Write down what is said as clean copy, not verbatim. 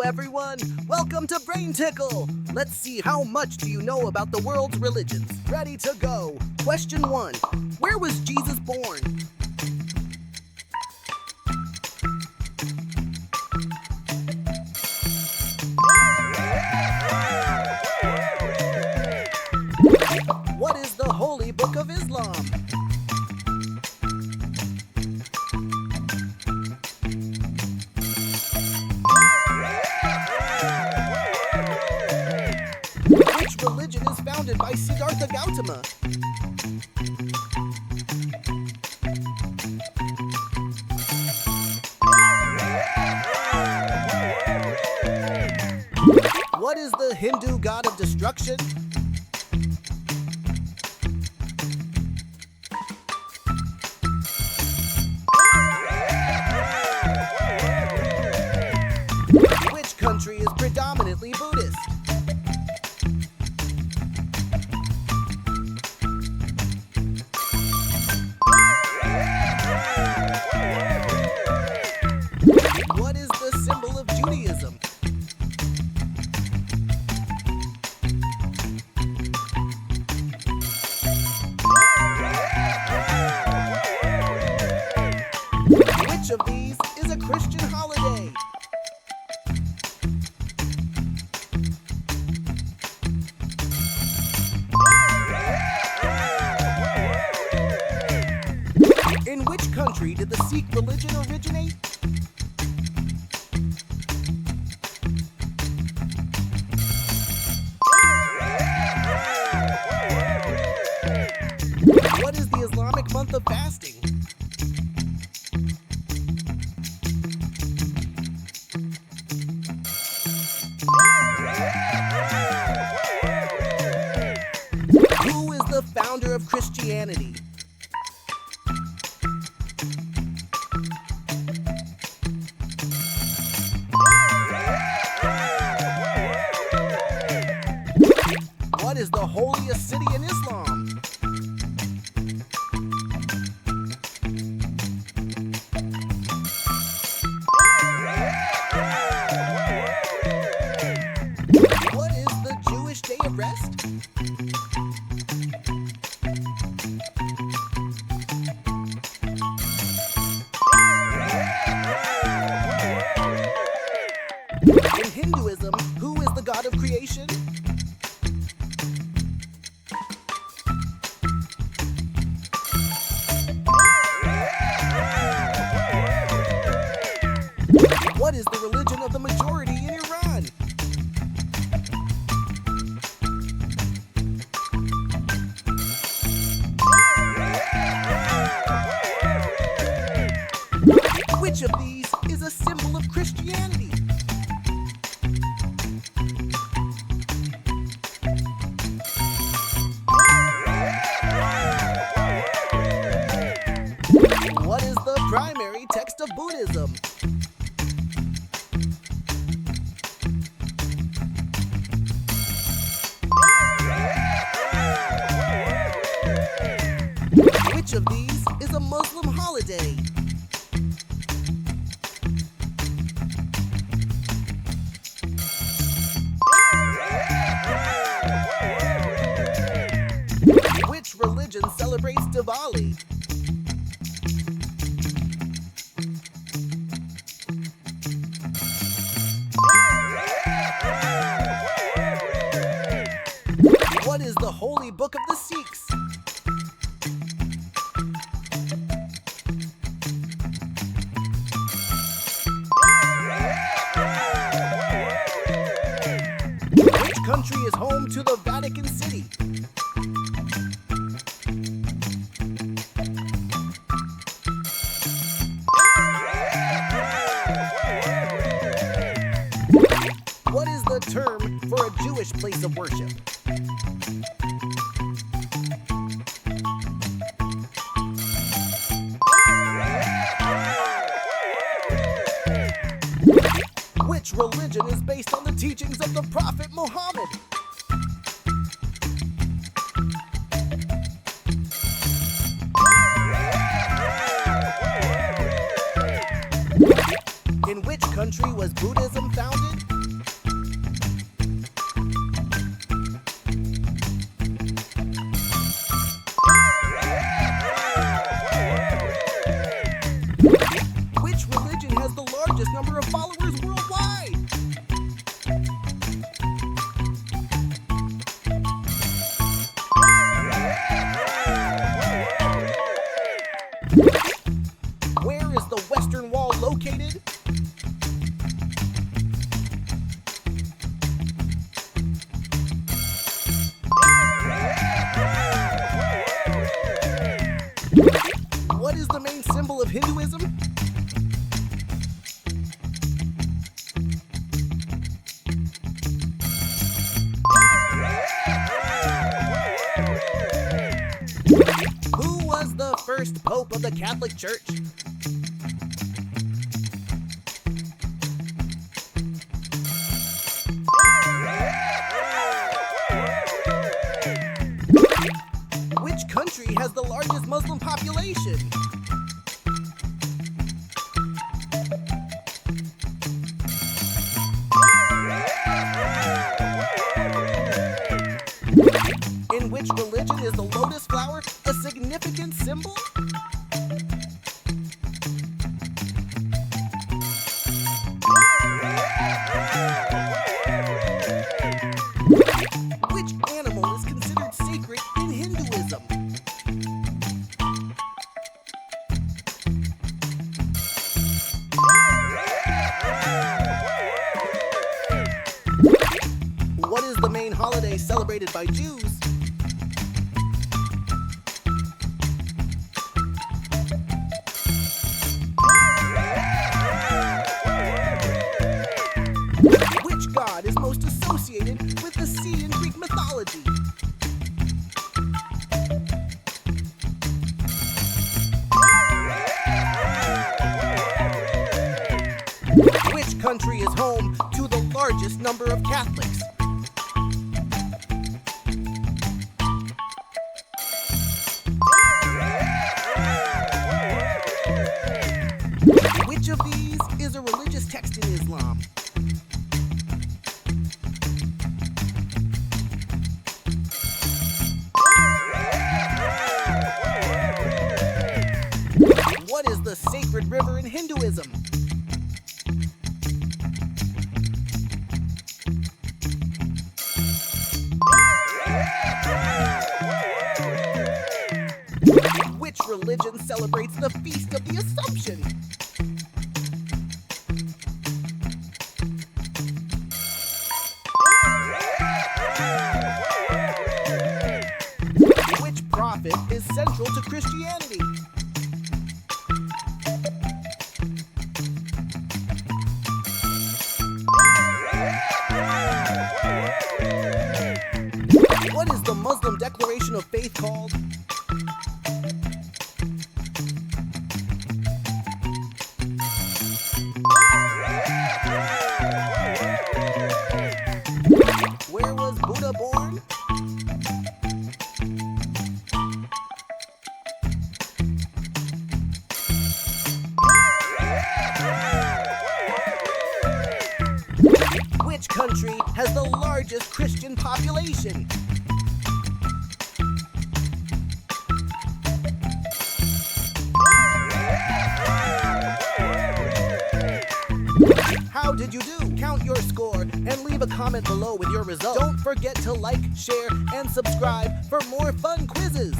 everyone! Welcome to Brain Tickle! Let's see how much do you know about the world's religions. Ready to go! Question 1. Where was Jesus born? What is the Holy Book of Islam? Which religion is founded by Siddhartha Gautama? What is the Hindu god of destruction? Which country is predominantly Buddhist? What is the symbol of Judaism? Which of these is a Christian holiday? In which country did the Sikh religion originate? What is the Islamic month of fasting? Who is the founder of Christianity? What is the holiest city in Islam? What is the Jewish day of rest? In Hinduism, who is the god of creation? What is the religion of the majority in Iran? Which of these is a symbol of Christianity? What is the primary text of Buddhism? Which of these is a Muslim holiday? Which religion celebrates Diwali? What is the Holy Book of the Sikhs? Which country is home to the Vatican City? What is the term for a Jewish place of worship? Which religion is based on the teachings of the Prophet Muhammad? In which country was Buddhism founded? of Hinduism? Who was the first pope of the Catholic Church? Which country has the largest Muslim population? In which religion is the lotus flower a significant symbol? Which animal is considered sacred in Hinduism? What is the main holiday celebrated by Jews? Which god is most associated with the sea in Greek mythology? Which country is home to the largest number of Catholics? Which of these is a religious text in Islam? What is the sacred river in Hinduism? Which religion celebrates the Feast of the Assumption? Which prophet is central to Christianity? What is the Muslim declaration of faith called? Where was Buddha born? Which country has the largest Christian population? How did you do? Count your score and leave a comment below with your result. Don't forget to like, share, and subscribe for more fun quizzes.